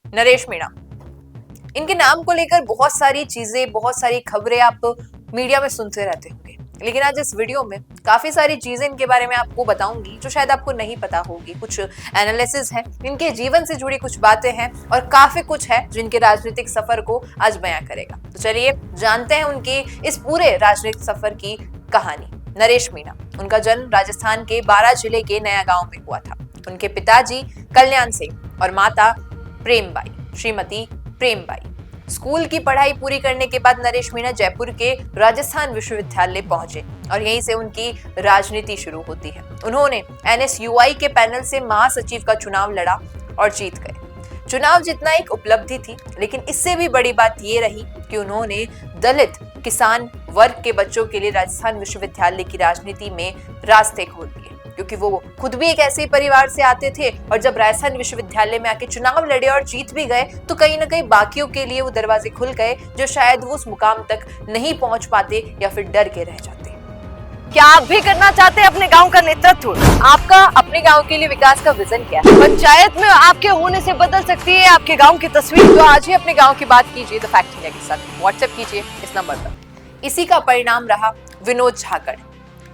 नरेश मीणा, इनके नाम को लेकर बहुत सारी चीजें, बहुत सारी खबरें आप मीडिया में सुनते रहते होंगे, लेकिन आज इस वीडियो में काफी सारी चीजें इनके बारे में आपको बताऊंगी जो शायद आपको नहीं पता होगी। कुछ एनालिसिस है, इनके जीवन से जुड़ी कुछ बातें हैं और काफी कुछ है जो इनके राजनीतिक सफर को आज बयां करेगा। तो चलिए जानते हैं उनकी इस पूरे राजनीतिक सफर की कहानी। नरेश मीणा, उनका जन्म राजस्थान के बारां जिले के नया गांव में हुआ था। उनके पिताजी कल्याण सिंह और माता प्रेमबाई, श्रीमती प्रेमबाई। स्कूल की पढ़ाई पूरी करने के बाद नरेश मीणा जयपुर के राजस्थान विश्वविद्यालय पहुंचे और यहीं से उनकी राजनीति शुरू होती है। उन्होंने NSUI के पैनल से महासचिव का चुनाव लड़ा और जीत गए। चुनाव जीतना एक उपलब्धि थी, लेकिन इससे भी बड़ी बात ये रही कि उन्होंने दलित किसान वर्ग के बच्चों के लिए राजस्थान विश्वविद्यालय की राजनीति में रास्ते खोल दिए, क्योंकि वो खुद भी एक ऐसे परिवार से आते थे और जब राजस्थान विश्वविद्यालय में आके चुनाव लड़े और जीत भी गए तो कहीं ना कहीं बाकियों के लिए वो दरवाजे खुल गए जो शायद वो उस मुकाम तक नहीं पहुंच पाते या फिर डर के रह जाते। क्या आप भी करना चाहते हैं अपने गांव का नेतृत्व? आपका अपने गांव के लिए विकास का विजन क्या है? पंचायत में आपके होने से बदल सकती है आपके गांव की तस्वीर। तो आज ही अपने गांव की बात कीजिए द फैक्ट इंडिया के साथ। व्हाट्सएप कीजिए इस नंबर पर। इसी का परिणाम रहा विनोद झाकड़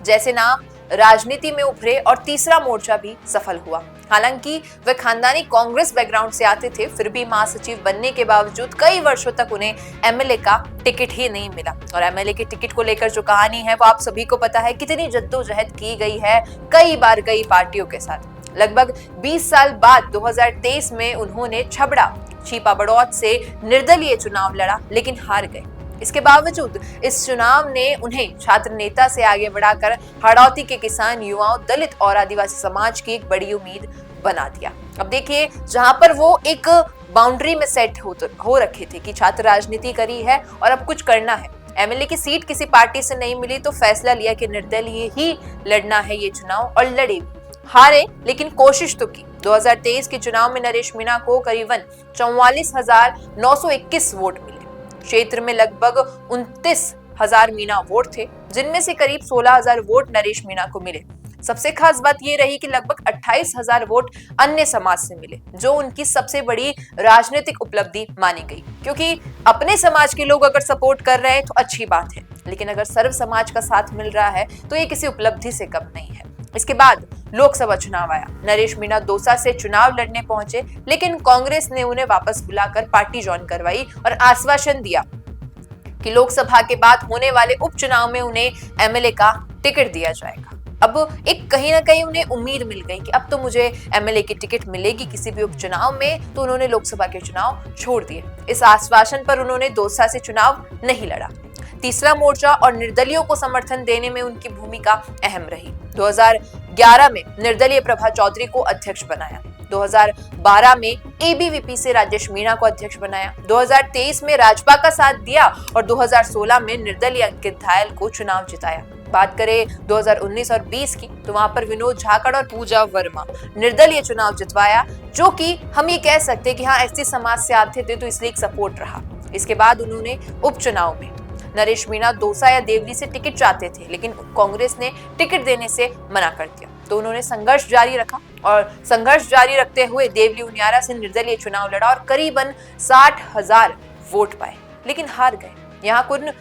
जैसे नाम राजनीति में उभरे और तीसरा मोर्चा भी सफल हुआ। हालांकि वे खानदानी कांग्रेस बैकग्राउंड से आते थे, फिर भी महासचिव बनने के बावजूद कई वर्षों तक उन्हें MLA का टिकट ही नहीं मिला। और MLA के टिकट को लेकर जो कहानी है वो आप सभी को पता है, कितनी जद्दोजहद की गई है कई बार कई पार्टियों के साथ। लगभग 20 साल बाद 2023 में उन्होंने छबड़ा छिपा बड़ौत से निर्दलीय चुनाव लड़ा, लेकिन हार गए। इसके बावजूद इस चुनाव ने उन्हें छात्र नेता से आगे बढ़ाकर हाड़ौती के किसान, युवाओं, दलित और आदिवासी समाज की एक बड़ी उम्मीद बना दिया। अब देखिए, जहां पर वो एक बाउंड्री में सेट हो रखे थे कि छात्र राजनीति करी है और अब कुछ करना है, MLA की सीट किसी पार्टी से नहीं मिली तो फैसला लिया कि निर्दलीय ही लड़ना है ये चुनाव, और लड़े। हारे, लेकिन कोशिश तो की। 2023 के चुनाव में नरेश मीणा को करीबन 44,921 वोट मिले। क्षेत्र में लगभग 29,000 मीणा वोट थे, जिनमें से करीब 16,000 वोट नरेश मीणा को मिले। सबसे खास बात ये रही कि लगभग 28,000 वोट अन्य समाज से मिले, जो उनकी सबसे बड़ी राजनीतिक उपलब्धि मानी गई। क्योंकि अपने समाज के लोग अगर सपोर्ट कर रहे हैं तो अच्छी बात है, लेकिन अगर सर्व समाज का साथ मिल रहा है तो ये किसी उपलब्धि से कम नहीं है। इसके बाद लोकसभा चुनाव आया। नरेश मीणा दौसा से चुनाव लड़ने पहुंचे, लेकिन कांग्रेस ने उन्हें वापस बुलाकर पार्टी ज्वाइन करवाई और आश्वासन दिया कि लोकसभा के बाद होने वाले उपचुनाव में उन्हें MLA का टिकट दिया जाएगा। अब एक कहीं ना कहीं उन्हें उम्मीद मिल गई कि अब तो मुझे MLA की टिकट मिलेगी किसी भी उपचुनाव में, तो उन्होंने लोकसभा के चुनाव छोड़ दिए। इस आश्वासन पर उन्होंने दौसा से चुनाव नहीं लड़ा। तीसरा मोर्चा और निर्दलियों को समर्थन देने में उनकी भूमिका अहम रही। 2011 में निर्दलीय प्रभा चौधरी को अध्यक्ष बनाया। 2012 में ABVP से राजेश मीणा को अध्यक्ष बनाया। 2023 में राजपा का साथ दिया और 2016 में निर्दलीय अंकित धायल को चुनाव जिताया। बात करें 2019 और 20 की, तो वहां पर विनोद झाकड़ और पूजा वर्मा निर्दलीय चुनाव जितवाया, जो कि हम ये कह सकते हैं कि हाँ, SC समाज से आते थे तो इसलिए एक सपोर्ट रहा। इसके बाद उन्होंने उपचुनाव में नरेश मीणा दौसा या देवली से टिकट चाहते थे, लेकिन कांग्रेस ने टिकट देने से मना कर दिया, तो उन्होंने संघर्ष जारी रखा और संघर्ष जारी रखते हुए देवली उनियारा से निर्दलीय चुनाव लड़ा और करीबन 60,000 वोट पाए, लेकिन हार गए। यहाँ कुल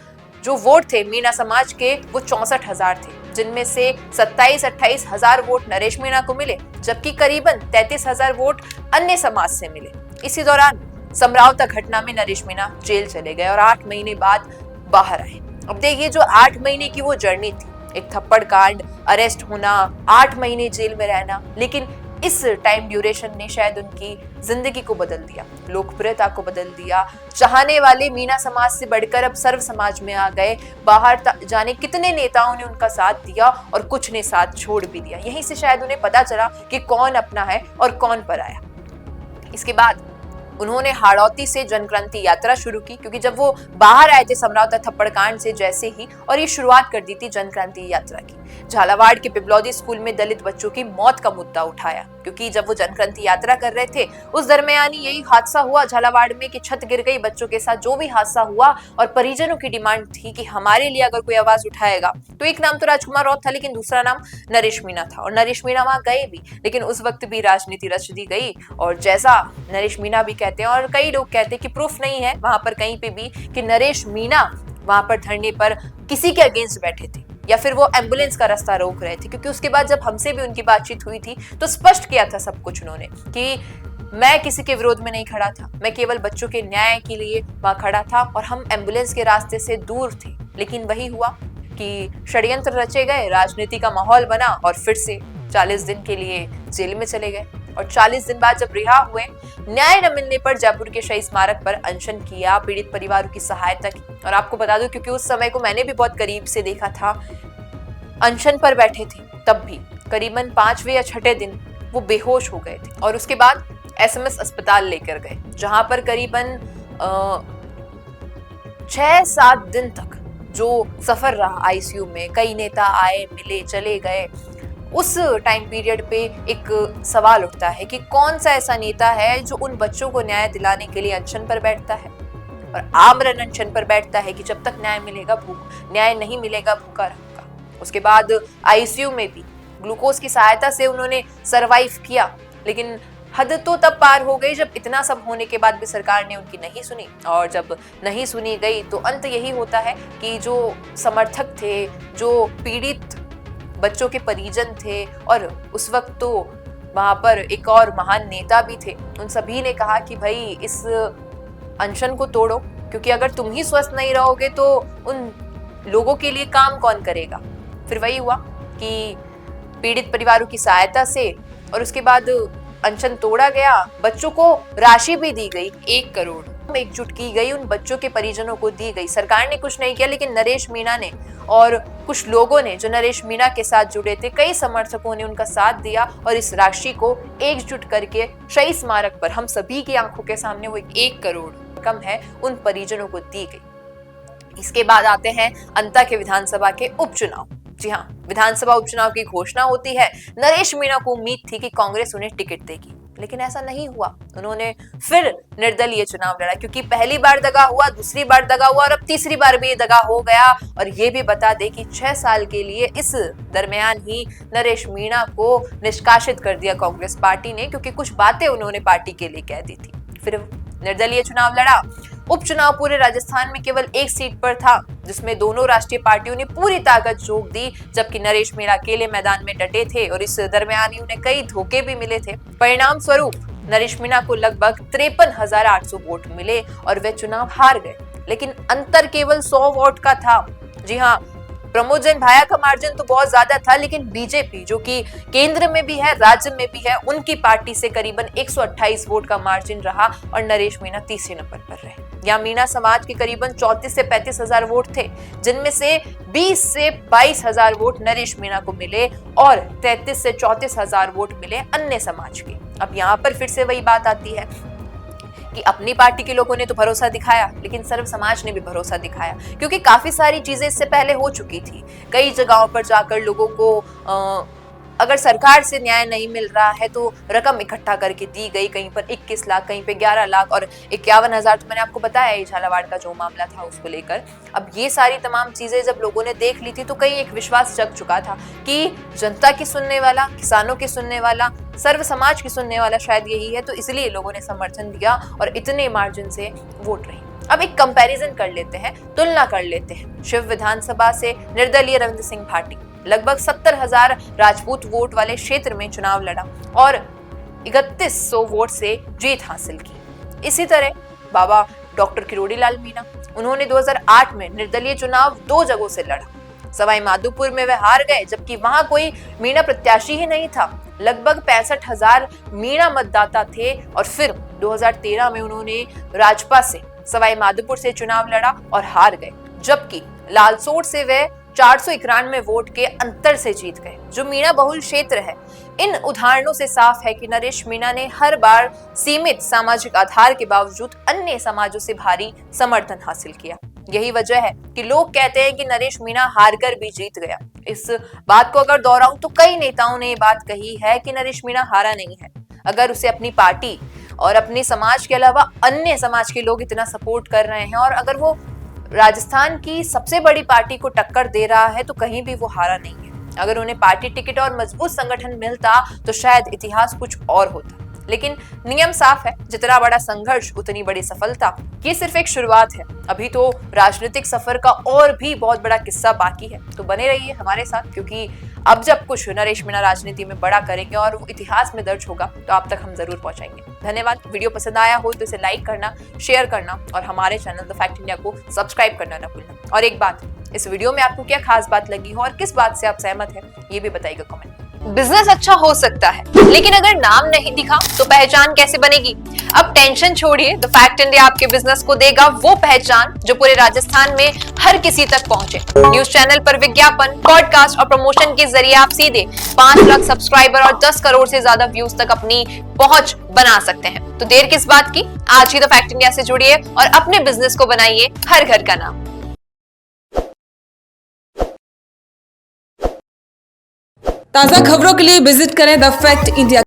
जो वोट थे मीणा समाज के वो 64,000 थे, जिनमें से 27-28 हजार वोट नरेश मीणा को मिले, जबकि करीबन 33,000 वोट अन्य समाज से मिले। इसी दौरान समरावता घटना में नरेश मीणा जेल चले गए और 8 महीने बाद बाहर आए। अब देखिए, जो 8 महीने की वो जर्नी थी, एक थप्पड़ कांड, अरेस्ट होना, 8 महीने जेल में रहना, लेकिन इस टाइम ड्यूरेशन ने शायद उनकी जिंदगी को बदल दिया, लोकप्रियता को बदल दिया। चाहने वाले मीणा समाज से बढ़कर अब सर्व समाज में आ गए। बाहर जाने कितने नेताओं ने उनका साथ दिया और कुछ ने साथ छोड़ भी दिया। यहीं से शायद उन्हें पता चला कि कौन अपना है और कौन पराया। इसके बाद उन्होंने हाड़ौती से जनक्रांति यात्रा शुरू की, क्योंकि जब वो बाहर आए थे समरावता थप्पड़ कांड से जैसे ही, और ये शुरुआत कर दी थी जनक्रांति यात्रा की। झालावाड़ के पिपलौदी स्कूल में दलित बच्चों की मौत का मुद्दा उठाया, क्योंकि जब वो जनक्रांति यात्रा कर रहे थे उस दरमियान यही हादसा हुआ झालावाड़ में कि छत गिर गई। बच्चों के साथ जो भी हादसा हुआ और परिजनों की डिमांड थी कि हमारे लिए अगर कोई आवाज उठाएगा, तो एक नाम तो राजकुमार राउत था लेकिन दूसरा नाम नरेश मीणा था। और नरेश मीणा वहां गए भी, लेकिन उस वक्त भी राजनीति रच दी गई। और जैसा नरेश मीणा भी कहते हैं और कई लोग कहते हैं कि प्रूफ नहीं है वहां पर कहीं पे भी कि नरेश मीणा वहां पर धरने पर किसी के अगेंस्ट बैठे थे या फिर वो एम्बुलेंस का रास्ता रोक रहे थे, क्योंकि उसके बाद जब हमसे भी उनकी बातचीत हुई थी तो स्पष्ट किया था सब कुछ उन्होंने कि मैं किसी के विरोध में नहीं खड़ा था, मैं केवल बच्चों के न्याय के लिए वहां खड़ा था और हम एम्बुलेंस के रास्ते से दूर थे। लेकिन वही हुआ कि षड्यंत्र रचे गए, राजनीति का माहौल बना और फिर से 40 दिन के लिए जेल में चले गए। और 40 दिन बाद जब रिहा हुए, न्याय न मिलने पर जयपुर के शहीद स्मारक पर अनशन किया, पीड़ित परिवारों की सहायता की। और आपको बता दूं, क्योंकि उस समय को मैंने भी बहुत करीब से देखा था, अनशन पर बैठे थे तब भी करीबन 5वें या 6ठे दिन वो बेहोश हो गए थे और उसके बाद एसएमएस अस्पताल लेकर गए, जहां पर करीबन 6-7 दिन तक जो सफर रहा आईसीयू में, कई नेता आए मिले चले गए। उस टाइम पीरियड पे एक सवाल उठता है कि कौन सा ऐसा नेता है जो उन बच्चों को न्याय दिलाने के लिए अनशन पर बैठता है और आमरण अनशन पर बैठता है कि जब तक न्याय मिलेगा न्याय नहीं मिलेगा भूखा रहूंगा। उसके बाद आईसीयू में भी ग्लूकोज की सहायता से उन्होंने सरवाइव किया, लेकिन हद तो तब पार हो गई जब इतना सब होने के बाद भी सरकार ने उनकी नहीं सुनी। और जब नहीं सुनी गई तो अंत यही होता है कि जो समर्थक थे, जो पीड़ित बच्चों के परिजन थे और उस वक्त तो वहां पर एक और महान नेता भी थे, उन सभी ने कहा कि भाई इस अनशन को तोड़ो, क्योंकि अगर तुम ही स्वस्थ नहीं रहोगे तो उन लोगों के लिए काम कौन करेगा। फिर वही हुआ कि पीड़ित परिवारों की सहायता से और उसके बाद अनशन तोड़ा गया, बच्चों को राशि भी दी गई, 1 करोड़ एकजुट की गई, उन बच्चों के परिजनों को दी गई। सरकार ने कुछ नहीं किया, लेकिन नरेश मीणा ने और कुछ लोगों ने जो नरेश मीणा के साथ जुड़े थे, कई समर्थकों ने उनका साथ दिया और इस राशि को एकजुट करके शहीद स्मारक पर हम सभी की आंखों के सामने वो 1 करोड़ रकम है उन परिजनों को दी गई। इसके बाद आते हैं अंता के विधानसभा के उपचुनाव। जी हाँ, विधानसभा उपचुनाव की घोषणा होती है। नरेश मीणा को उम्मीद थी कि कांग्रेस उन्हें टिकट देगी, लेकिन ऐसा नहीं हुआ। उन्होंने फिर निर्दलीय चुनाव लड़ा, क्योंकि पहली बार दगा हुआ, दूसरी बार दगा हुआ और अब तीसरी बार भी दगा हो गया। और ये भी बता दे कि 6 साल के लिए इस दरमियान ही नरेश मीणा को निष्कासित कर दिया कांग्रेस पार्टी ने, क्योंकि कुछ बातें उन्होंने पार्टी के लिए कह दी थी। फिर निर्दलीय चुनाव लड़ा। उपचुनाव पूरे राजस्थान में केवल 1 सीट पर था, जिसमें दोनों राष्ट्रीय पार्टियों ने पूरी ताकत झोंक दी, जबकि नरेश मीणा अकेले मैदान में डटे थे और इस दरमियान ही उन्हें कई धोखे भी मिले थे। परिणाम स्वरूप नरेश मीणा को लगभग 53,800 वोट मिले और वे चुनाव हार गए, लेकिन अंतर केवल 100 वोट का था। जी हाँ, प्रमोद जैन भाया का मार्जिन तो बहुत ज्यादा था, लेकिन बीजेपी जो कि केंद्र में भी है राज्य में भी है, उनकी पार्टी से करीबन 128 वोट का मार्जिन रहा और नरेश मीणा तीसरे नंबर पर रहे। यहाँ मीणा समाज के करीबन 34 से 35 हजार वोट थे, जिनमें से 20 से 22 हजार वोट नरेश मीणा को मिले और 33 से 34 हजार वोट मिले अन्य समाज के। अब यहाँ पर फिर से वही बात आती है कि अपनी पार्टी के लोगों ने तो भरोसा दिखाया, लेकिन सर्व समाज ने भी भरोसा दिखाया, क्योंकि काफी सारी चीजें इससे पहले हो चुकी थी। कई जगहों पर जाकर लोगों को अगर सरकार से न्याय नहीं मिल रहा है तो रकम इकट्ठा करके दी गई, कहीं पर 21 लाख, कहीं पे 11 लाख और 51,000, तो मैंने आपको बताया झालावाड़ का जो मामला था उसको लेकर। अब ये सारी तमाम चीजें जब लोगों ने देख ली थी तो कहीं एक विश्वास जग चुका था कि जनता की सुनने वाला, किसानों की सुनने वाला, सर्व समाज की सुनने वाला शायद यही है, तो इसलिए लोगों ने समर्थन दिया और इतने मार्जिन से वोट रही। अब एक कंपैरिजन कर लेते हैं, तुलना कर लेते हैं। शिव विधानसभा से निर्दलीय रविंद्र सिंह भाटी लगभग 70,000 राजपूत वोट वाले क्षेत्र में चुनाव लड़ा और 3100 वोट से जीत हासिल की। इसी तरह बाबा डॉक्टर किरोड़ी लाल मीणा, उन्होंने 2008 में निर्दलीय चुनाव 2 जगहों से लड़ा। सवाई माधोपुर में वे हार गए, जबकि वहां कोई मीणा प्रत्याशी ही नहीं था। लगभग 65,000 मीणा मतदाता थे और फिर 2013 में उन्होंने राजपा से सवाई माधोपुर से चुनाव लड़ा और हार गए, जबकि लालसोट से वे 491 वोट के अंतर से जीत गए, जो मीणा बहुल क्षेत्र है। इन उदाहरणों से साफ है कि नरेश मीणा ने हर बार सीमित सामाजिक आधार के बावजूद अन्य समाजों से भारी समर्थन हासिल किया। यही वजह है कि लोग कहते हैं कि नरेश मीणा हारकर भी जीत गया। इस बात को अगर दोहराऊं तो कई नेताओं ने ये बात कही है कि नरेश मीणा हारा नहीं है। अगर उसे अपनी पार्टी और अपने समाज के अलावा अन्य समाज के लोग इतना सपोर्ट कर रहे हैं और अगर वो राजस्थान की सबसे बड़ी पार्टी को टक्कर दे रहा है तो कहीं भी वो हारा नहीं है। अगर उन्हें पार्टी टिकट और मजबूत संगठन मिलता तो शायद इतिहास कुछ और होता। लेकिन नियम साफ है, जितना बड़ा संघर्ष उतनी बड़ी सफलता। ये सिर्फ एक शुरुआत है, अभी तो राजनीतिक सफर का और भी बहुत बड़ा किस्सा बाकी है। तो बने रहिए हमारे साथ, क्योंकि अब जब कुछ नरेश मीणा राजनीति में बड़ा करेंगे और वो इतिहास में दर्ज होगा तो आप तक हम जरूर पहुंचाएंगे। धन्यवाद। वीडियो पसंद आया हो तो इसे लाइक करना, शेयर करना और हमारे चैनल द फैक्ट इंडिया को सब्सक्राइब करना न भूलना। और एक बात, इस वीडियो में आपको क्या खास बात लगी हो और किस बात से आप सहमत हैं, ये भी बताइएगा कमेंट। बिजनेस अच्छा हो सकता है, लेकिन अगर नाम नहीं दिखा तो पहचान कैसे बनेगी? अब टेंशन छोड़िए, द फैक्ट इंडिया आपके बिजनेस को देगा वो पहचान जो पूरे राजस्थान में हर किसी तक पहुंचे। न्यूज चैनल पर विज्ञापन, पॉडकास्ट और प्रमोशन के जरिए आप सीधे 5 लाख सब्सक्राइबर और 10 करोड़ से ज्यादा व्यूज तक अपनी पहुंच बना सकते हैं। तो देर किस बात की, आज ही द फैक्ट इंडिया से जुड़िए और अपने बिजनेस को बनाइए हर घर का नाम। ताज़ा खबरों के लिए विजिट करें द फैक्ट इंडिया।